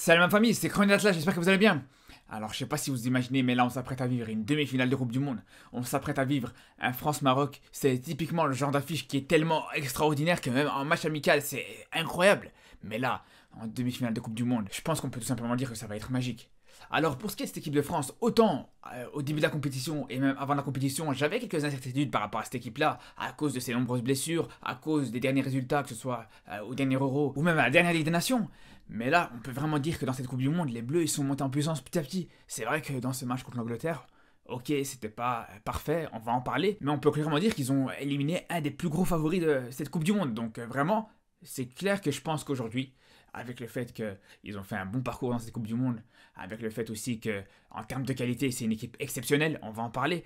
Salut ma famille, c'est Chrono Atlas, j'espère que vous allez bien. Alors je sais pas si vous imaginez, mais là on s'apprête à vivre une demi-finale de Coupe du Monde. On s'apprête à vivre un France-Maroc. C'est typiquement le genre d'affiche qui est tellement extraordinaire que même en match amical c'est incroyable. Mais là, en demi-finale de Coupe du Monde, je pense qu'on peut tout simplement dire que ça va être magique. Alors pour ce qui est de cette équipe de France, autant au début de la compétition et même avant la compétition, j'avais quelques incertitudes par rapport à cette équipe-là, à cause de ses nombreuses blessures, à cause des derniers résultats, que ce soit au dernier Euro ou même à la dernière Ligue des Nations. Mais là, on peut vraiment dire que dans cette Coupe du Monde, les Bleus ils sont montés en puissance petit à petit. C'est vrai que dans ce match contre l'Angleterre, ok, c'était pas parfait, on va en parler, mais on peut clairement dire qu'ils ont éliminé un des plus gros favoris de cette Coupe du Monde. Donc vraiment, c'est clair que je pense qu'aujourd'hui, avec le fait qu'ils ont fait un bon parcours dans cette Coupe du Monde, avec le fait aussi que en termes de qualité, c'est une équipe exceptionnelle, on va en parler,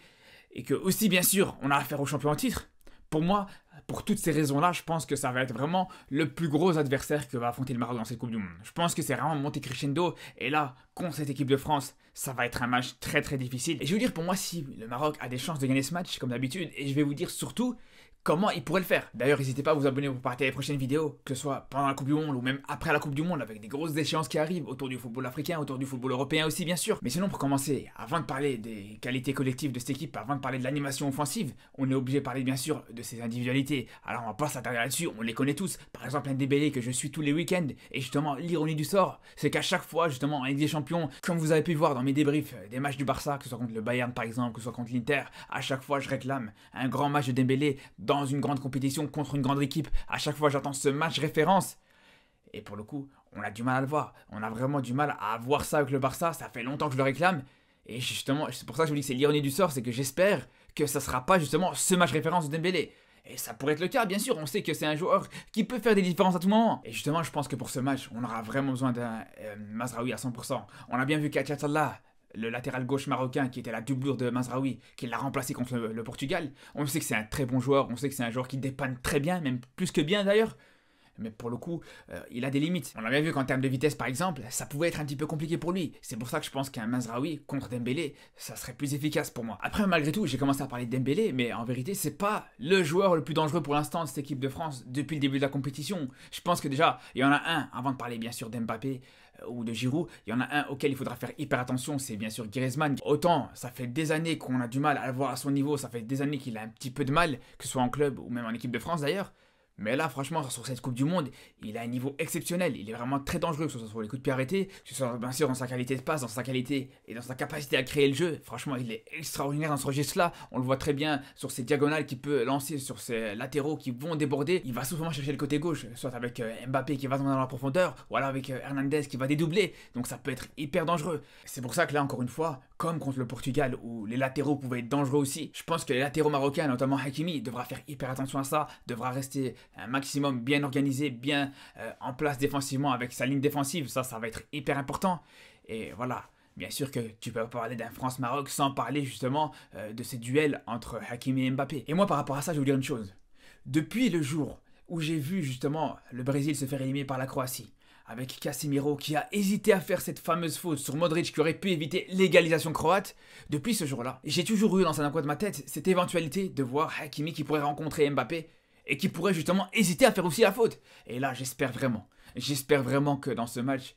et que aussi bien sûr, on a affaire au champion en titre. Pour moi, pour toutes ces raisons-là, je pense que ça va être vraiment le plus gros adversaire que va affronter le Maroc dans cette Coupe du Monde. Je pense que c'est vraiment monté crescendo, et là, contre cette équipe de France, ça va être un match très très difficile. Et je vais vous dire pour moi si le Maroc a des chances de gagner ce match, comme d'habitude, et je vais vous dire surtout comment il pourrait le faire. D'ailleurs, n'hésitez pas à vous abonner pour partager les prochaines vidéos, que ce soit pendant la Coupe du Monde ou même après la Coupe du Monde, avec des grosses échéances qui arrivent autour du football africain, autour du football européen aussi, bien sûr. Mais sinon, pour commencer, avant de parler des qualités collectives de cette équipe, avant de parler de l'animation offensive, on est obligé de parler bien sûr de ses individualités. Alors, on va pas s'attarder là-dessus, on les connaît tous. Par exemple, un Dembélé que je suis tous les week-ends. Et justement, l'ironie du sort, c'est qu'à chaque fois, justement, en Ligue des Champions, comme vous avez pu voir dans mes débriefs des matchs du Barça, que ce soit contre le Bayern par exemple, que ce soit contre l'Inter, à chaque fois, je réclame un grand match de Dembélé dans une grande compétition contre une grande équipe. À chaque fois, j'attends ce match référence. Et pour le coup, on a du mal à le voir. On a vraiment du mal à voir ça avec le Barça. Ça fait longtemps que je le réclame. Et justement, c'est pour ça que je vous dis que c'est l'ironie du sort, c'est que j'espère que ça sera pas justement ce match référence de Dembélé. Et ça pourrait être le cas, bien sûr. On sait que c'est un joueur qui peut faire des différences à tout moment. Et justement, je pense que pour ce match, on aura vraiment besoin d'un Mazraoui à 100%. On a bien vu qu'Achatallah, le latéral gauche marocain qui était la doublure de Mazraoui, qui l'a remplacé contre le Portugal. On sait que c'est un très bon joueur, on sait que c'est un joueur qui dépanne très bien, même plus que bien d'ailleurs. Mais pour le coup, il a des limites. On a bien vu qu'en termes de vitesse, par exemple, ça pouvait être un petit peu compliqué pour lui. C'est pour ça que je pense qu'un Mazraoui contre Dembélé, ça serait plus efficace pour moi. Après, malgré tout, j'ai commencé à parler de Dembélé, mais en vérité, c'est pas le joueur le plus dangereux pour l'instant de cette équipe de France depuis le début de la compétition. Je pense que déjà, il y en a un, avant de parler bien sûr d'Mbappé ou de Giroud, il y en a un auquel il faudra faire hyper attention, c'est bien sûr Griezmann. Autant, ça fait des années qu'on a du mal à le voir à son niveau, ça fait des années qu'il a un petit peu de mal, que ce soit en club ou même en équipe de France d'ailleurs. Mais là, franchement, sur cette Coupe du Monde, il a un niveau exceptionnel. Il est vraiment très dangereux, que ce soit sur les coups de pied arrêtés, que ce soit bien sûr dans sa qualité de passe, dans sa qualité et dans sa capacité à créer le jeu. Franchement, il est extraordinaire dans ce registre-là. On le voit très bien sur ses diagonales qu'il peut lancer, sur ses latéraux qui vont déborder. Il va souvent chercher le côté gauche, soit avec Mbappé qui va dans la profondeur, ou alors avec Hernandez qui va dédoubler. Donc ça peut être hyper dangereux. C'est pour ça que là, encore une fois, comme contre le Portugal, où les latéraux pouvaient être dangereux aussi, je pense que les latéraux marocains, notamment Hakimi, devra faire hyper attention à ça, devra rester un maximum bien organisé, bien en place défensivement avec sa ligne défensive, ça va être hyper important. Et voilà, bien sûr que tu peux pas parler d'un France-Maroc sans parler justement de ces duels entre Hakimi et Mbappé. Et moi par rapport à ça, je vais vous dire une chose. Depuis le jour où j'ai vu justement le Brésil se faire éliminer par la Croatie, avec Casemiro qui a hésité à faire cette fameuse faute sur Modric qui aurait pu éviter l'égalisation croate, depuis ce jour-là, j'ai toujours eu dans un coin de ma tête cette éventualité de voir Hakimi qui pourrait rencontrer Mbappé et qui pourrait justement hésiter à faire aussi la faute. Et là, j'espère vraiment que dans ce match,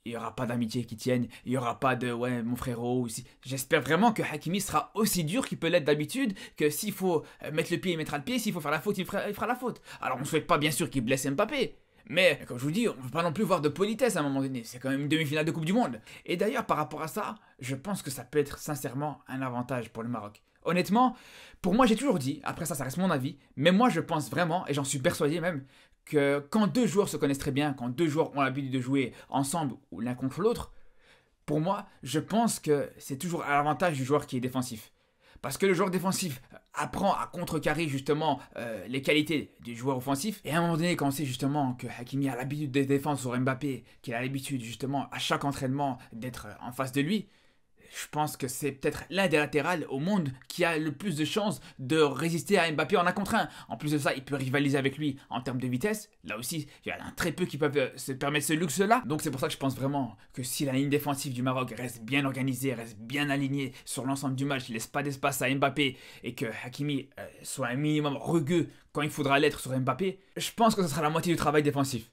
il n'y aura pas d'amitié qui tienne, il n'y aura pas de « ouais, mon frérot » aussi. J'espère vraiment que Hakimi sera aussi dur qu'il peut l'être d'habitude, que s'il faut mettre le pied, il mettra le pied, s'il faut faire la faute, il fera la faute. Alors, on ne souhaite pas bien sûr qu'il blesse Mbappé, mais comme je vous dis, on ne peut pas non plus voir de politesse à un moment donné, c'est quand même une demi-finale de Coupe du Monde. Et d'ailleurs, par rapport à ça, je pense que ça peut être sincèrement un avantage pour le Maroc. Honnêtement, pour moi j'ai toujours dit, après ça reste mon avis, mais moi je pense vraiment, et j'en suis persuadé même, que quand deux joueurs se connaissent très bien, quand deux joueurs ont l'habitude de jouer ensemble ou l'un contre l'autre, pour moi je pense que c'est toujours à l'avantage du joueur qui est défensif. Parce que le joueur défensif apprend à contrecarrer justement les qualités du joueur offensif. Et à un moment donné, quand on sait justement que Hakimi a l'habitude de défendre sur Mbappé, qu'il a l'habitude justement à chaque entraînement d'être en face de lui, je pense que c'est peut-être l'un des latérales au monde qui a le plus de chances de résister à Mbappé en un contre un. En plus de ça, il peut rivaliser avec lui en termes de vitesse. Là aussi, il y en a très peu qui peuvent se permettre ce luxe-là. Donc c'est pour ça que je pense vraiment que si la ligne défensive du Maroc reste bien organisée, reste bien alignée sur l'ensemble du match, ne laisse pas d'espace à Mbappé et que Hakimi soit un minimum rugueux quand il faudra l'être sur Mbappé, je pense que ce sera la moitié du travail défensif.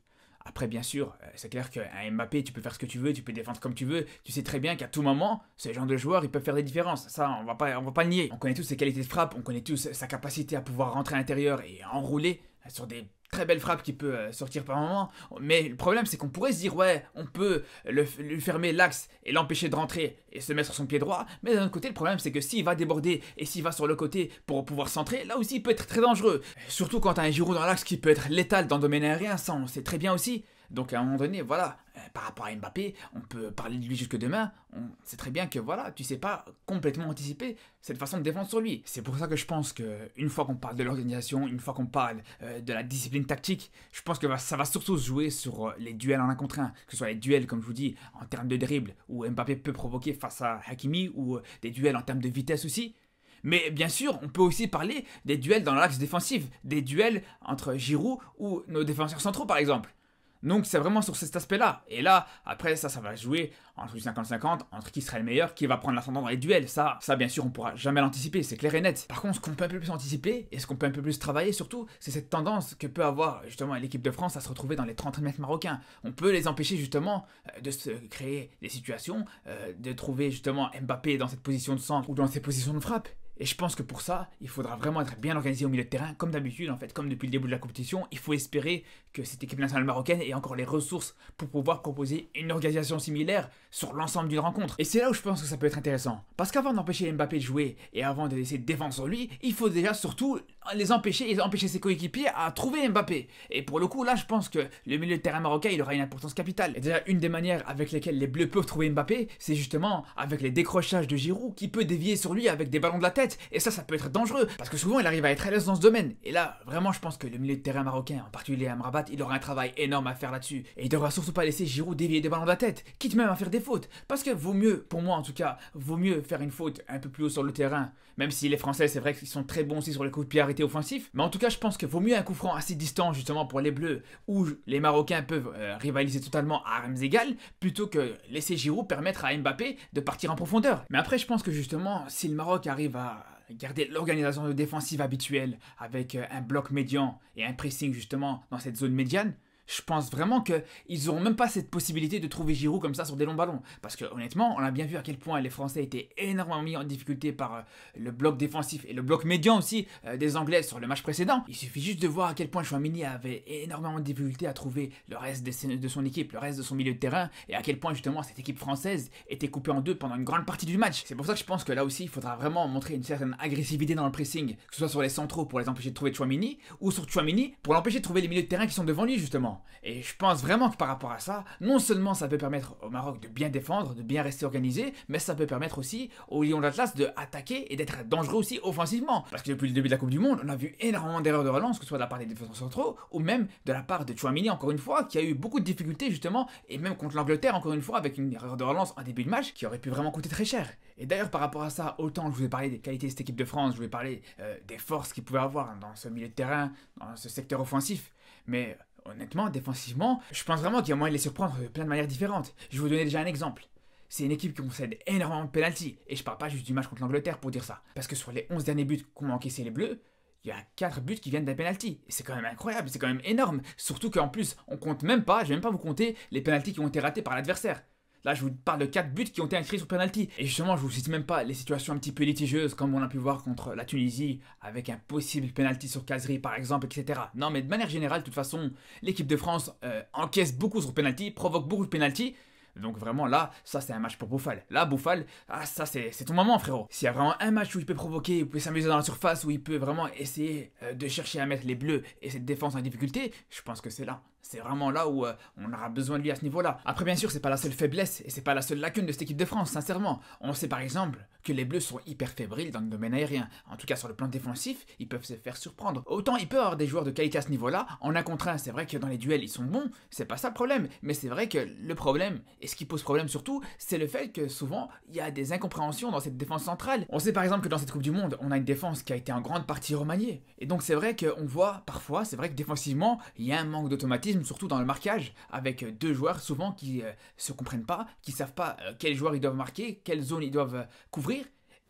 Après, bien sûr, c'est clair qu'un Mbappé, tu peux faire ce que tu veux, tu peux défendre comme tu veux. Tu sais très bien qu'à tout moment, ce genre de joueurs, ils peuvent faire des différences. Ça, on va pas le nier. On connaît tous ses qualités de frappe, on connaît tous sa capacité à pouvoir rentrer à l'intérieur et enrouler sur des très belles frappes qui peut sortir par moment. Mais le problème, c'est qu'on pourrait se dire, ouais, on peut lui fermer l'axe et l'empêcher de rentrer et se mettre sur son pied droit. Mais d'un autre côté, le problème, c'est que s'il va déborder et s'il va sur le côté pour pouvoir centrer, là aussi, il peut être très dangereux. Surtout quand t'as un Giroud dans l'axe qui peut être létal dans le domaine aérien, ça, on sait très bien aussi. Donc à un moment donné, voilà, par rapport à Mbappé, on peut parler de lui jusque demain. On sait très bien que voilà, tu sais pas complètement anticiper cette façon de défendre sur lui. C'est pour ça que je pense que une fois qu'on parle de l'organisation, une fois qu'on parle de la discipline tactique, je pense que ça va surtout se jouer sur les duels en 1 contre 1, que ce soit les duels, comme je vous dis, en termes de dribble, où Mbappé peut provoquer face à Hakimi, ou des duels en termes de vitesse aussi. Mais bien sûr, on peut aussi parler des duels dans l'axe défensif, des duels entre Giroud ou nos défenseurs centraux par exemple. Donc c'est vraiment sur cet aspect-là. Et là, après, ça va jouer entre du 50-50, entre qui sera le meilleur, qui va prendre l'ascendant dans les duels. Ça bien sûr, on pourra jamais l'anticiper, c'est clair et net. Par contre, ce qu'on peut un peu plus anticiper, et ce qu'on peut un peu plus travailler surtout, c'est cette tendance que peut avoir justement l'équipe de France à se retrouver dans les 30 mètres marocains. On peut les empêcher justement de se créer des situations, de trouver justement Mbappé dans cette position de centre ou dans ces positions de frappe. Et je pense que pour ça, il faudra vraiment être bien organisé au milieu de terrain, comme d'habitude en fait, comme depuis le début de la compétition. Il faut espérer que cette équipe nationale marocaine ait encore les ressources pour pouvoir proposer une organisation similaire sur l'ensemble d'une rencontre. Et c'est là où je pense que ça peut être intéressant. Parce qu'avant d'empêcher Mbappé de jouer et avant de laisser de défendre sur lui, il faut déjà surtout les empêcher et empêcher ses coéquipiers à trouver Mbappé. Et pour le coup, là, je pense que le milieu de terrain marocain, il aura une importance capitale. Et déjà, une des manières avec lesquelles les Bleus peuvent trouver Mbappé, c'est justement avec les décrochages de Giroud qui peut dévier sur lui avec des ballons de la tête. Et ça peut être dangereux, parce que souvent il arrive à être à l'aise dans ce domaine. Et là, vraiment, je pense que le milieu de terrain marocain, en particulier Amrabat, il aura un travail énorme à faire là-dessus. Et il devra surtout pas laisser Giroud dévier des ballons de la tête, quitte même à faire des fautes. Parce que vaut mieux, pour moi en tout cas, vaut mieux faire une faute un peu plus haut sur le terrain, même si les Français, c'est vrai qu'ils sont très bons aussi sur les coups de pied arrêtés offensifs. Mais en tout cas, je pense que vaut mieux un coup franc assez distant, justement, pour les Bleus, où les Marocains peuvent rivaliser totalement à armes égales, plutôt que laisser Giroud permettre à Mbappé de partir en profondeur. Mais après, je pense que justement, si le Maroc arrive à garder l'organisation défensive habituelle avec un bloc médian et un pressing justement dans cette zone médiane, je pense vraiment qu'ils n'auront même pas cette possibilité de trouver Giroud comme ça sur des longs ballons. Parce que honnêtement, on a bien vu à quel point les Français étaient énormément mis en difficulté par le bloc défensif et le bloc médian aussi des Anglais sur le match précédent. Il suffit juste de voir à quel point Chouamini avait énormément de difficulté à trouver le reste de son équipe, le reste de son milieu de terrain, et à quel point justement cette équipe française était coupée en deux pendant une grande partie du match. C'est pour ça que je pense que là aussi, il faudra vraiment montrer une certaine agressivité dans le pressing, que ce soit sur les centraux pour les empêcher de trouver Chouamini, ou sur Chouamini pour l'empêcher de trouver les milieux de terrain qui sont devant lui justement. Et je pense vraiment que par rapport à ça, non seulement ça peut permettre au Maroc de bien défendre, de bien rester organisé, mais ça peut permettre aussi aux Lions d'Atlas de attaquer et d'être dangereux aussi offensivement. Parce que depuis le début de la Coupe du Monde, on a vu énormément d'erreurs de relance, que ce soit de la part des défenseurs centraux, ou même de la part de Chouamini encore une fois, qui a eu beaucoup de difficultés justement, et même contre l'Angleterre encore une fois, avec une erreur de relance en début de match, qui aurait pu vraiment coûter très cher. Et d'ailleurs par rapport à ça, autant je vous ai parlé des qualités de cette équipe de France, je vous ai parlé des forces qu'ils pouvaient avoir dans ce milieu de terrain, dans ce secteur offensif, mais honnêtement, défensivement, je pense vraiment qu'il y a moyen de les surprendre de plein de manières différentes. Je vais vous donner déjà un exemple. C'est une équipe qui concède énormément de pénalty. Et je parle pas juste du match contre l'Angleterre pour dire ça. Parce que sur les 11 derniers buts qu'ont encaissé les Bleus, il y a 4 buts qui viennent d'un pénalty. Et c'est quand même incroyable, c'est quand même énorme. Surtout qu'en plus, on compte même pas, je vais même pas vous compter les pénaltys qui ont été ratés par l'adversaire. Là, je vous parle de 4 buts qui ont été inscrits sur penalty. Et justement, je vous cite même pas les situations un petit peu litigieuses, comme on a pu voir contre la Tunisie, avec un possible penalty sur Kazri par exemple, etc. Non, mais de manière générale, de toute façon, l'équipe de France encaisse beaucoup sur penalty, provoque beaucoup de penalty. Donc vraiment là, ça c'est un match pour Boufal. Là, Boufal, ça c'est ton moment frérot. S'il y a vraiment un match où il peut provoquer, où il peut s'amuser dans la surface, où il peut vraiment essayer de chercher à mettre les Bleus et cette défense en difficulté, je pense que c'est là. C'est vraiment là où on aura besoin de lui à ce niveau-là. Après bien sûr, c'est pas la seule faiblesse et c'est pas la seule lacune de cette équipe de France, sincèrement. On sait par exemple que les Bleus sont hyper fébriles dans le domaine aérien. En tout cas sur le plan défensif, ils peuvent se faire surprendre. Autant il peut y avoir des joueurs de qualité à ce niveau-là, en 1 contre 1, c'est vrai que dans les duels ils sont bons, c'est pas ça le problème. Mais c'est vrai que le problème, et ce qui pose problème surtout, c'est le fait que souvent il y a des incompréhensions dans cette défense centrale. On sait par exemple que dans cette Coupe du Monde, on a une défense qui a été en grande partie remaniée. Et donc c'est vrai qu'on voit parfois, c'est vrai que défensivement, il y a un manque d'automatisme, surtout dans le marquage, avec 2 joueurs souvent qui se comprennent pas, qui savent pas quels joueurs ils doivent marquer, quelle zone ils doivent couvrir.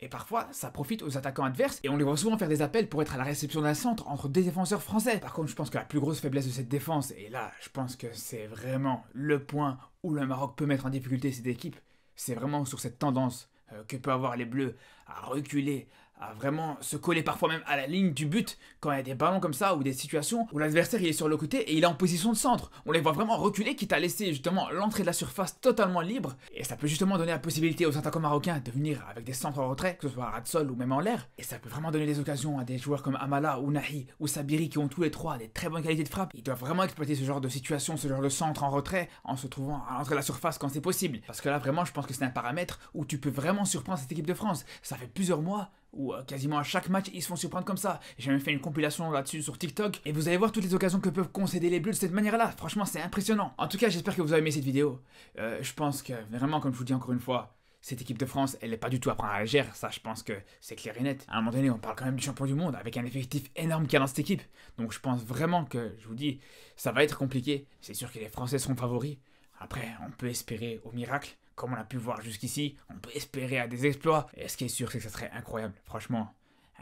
Et parfois, ça profite aux attaquants adverses et on les voit souvent faire des appels pour être à la réception d'un centre entre deux défenseurs français. Par contre, je pense que la plus grosse faiblesse de cette défense, et là, je pense que c'est vraiment le point où le Maroc peut mettre en difficulté cette équipe, c'est vraiment sur cette tendance que peuvent avoir les Bleus à reculer, à vraiment se coller parfois même à la ligne du but quand il y a des ballons comme ça ou des situations où l'adversaire il est sur le côté et il est en position de centre. On les voit vraiment reculer, quitte à laisser justement l'entrée de la surface totalement libre, et ça peut justement donner la possibilité aux attaquants marocains de venir avec des centres en retrait, que ce soit à ras de sol ou même en l'air, et ça peut vraiment donner des occasions à des joueurs comme Amala ou Nahi ou Sabiri qui ont tous les trois des très bonnes qualités de frappe. Ils doivent vraiment exploiter ce genre de situation, ce genre de centre en retrait en se trouvant à l'entrée de la surface quand c'est possible, parce que là vraiment je pense que c'est un paramètre où tu peux vraiment surprendre cette équipe de France. Ça fait plusieurs mois où quasiment à chaque match ils se font surprendre comme ça. J'ai même fait une compilation là-dessus sur TikTok et vous allez voir toutes les occasions que peuvent concéder les Bleus de cette manière-là. Franchement c'est impressionnant. En tout cas j'espère que vous avez aimé cette vidéo. Je pense que vraiment, comme je vous dis encore une fois, cette équipe de France, elle n'est pas du tout à prendre à la légère, ça je pense que c'est clair et net. À un moment donné, on parle quand même du champion du monde, avec un effectif énorme qu'il y a dans cette équipe. Donc je pense vraiment que, je vous dis, ça va être compliqué. C'est sûr que les Français seront favoris. Après, on peut espérer au miracle, comme on a pu voir jusqu'ici, on peut espérer à des exploits. Et ce qui est sûr, c'est que ça serait incroyable. Franchement,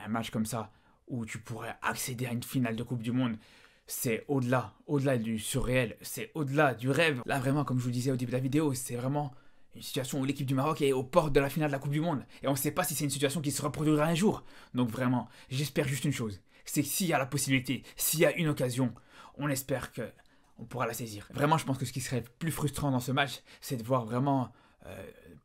un match comme ça, où tu pourrais accéder à une finale de Coupe du Monde, c'est au-delà du surréel, c'est au-delà du rêve. Là vraiment, comme je vous le disais au début de la vidéo, c'est vraiment une situation où l'équipe du Maroc est aux portes de la finale de la Coupe du Monde. Et on ne sait pas si c'est une situation qui se reproduira un jour. Donc vraiment, j'espère juste une chose, c'est que s'il y a la possibilité, s'il y a une occasion, on espère que on pourra la saisir. Vraiment, je pense que ce qui serait plus frustrant dans ce match, c'est de voir vraiment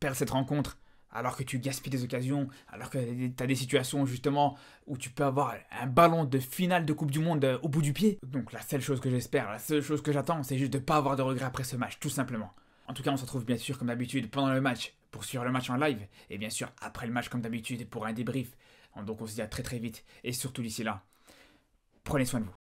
perdre cette rencontre alors que tu gaspilles des occasions, alors que tu as des situations justement où tu peux avoir un ballon de finale de Coupe du Monde au bout du pied. Donc la seule chose que j'espère, la seule chose que j'attends, c'est juste de ne pas avoir de regrets après ce match, tout simplement. En tout cas, on se retrouve bien sûr comme d'habitude pendant le match pour suivre le match en live, et bien sûr après le match comme d'habitude pour un débrief. Donc on se dit à très très vite, et surtout d'ici là, prenez soin de vous.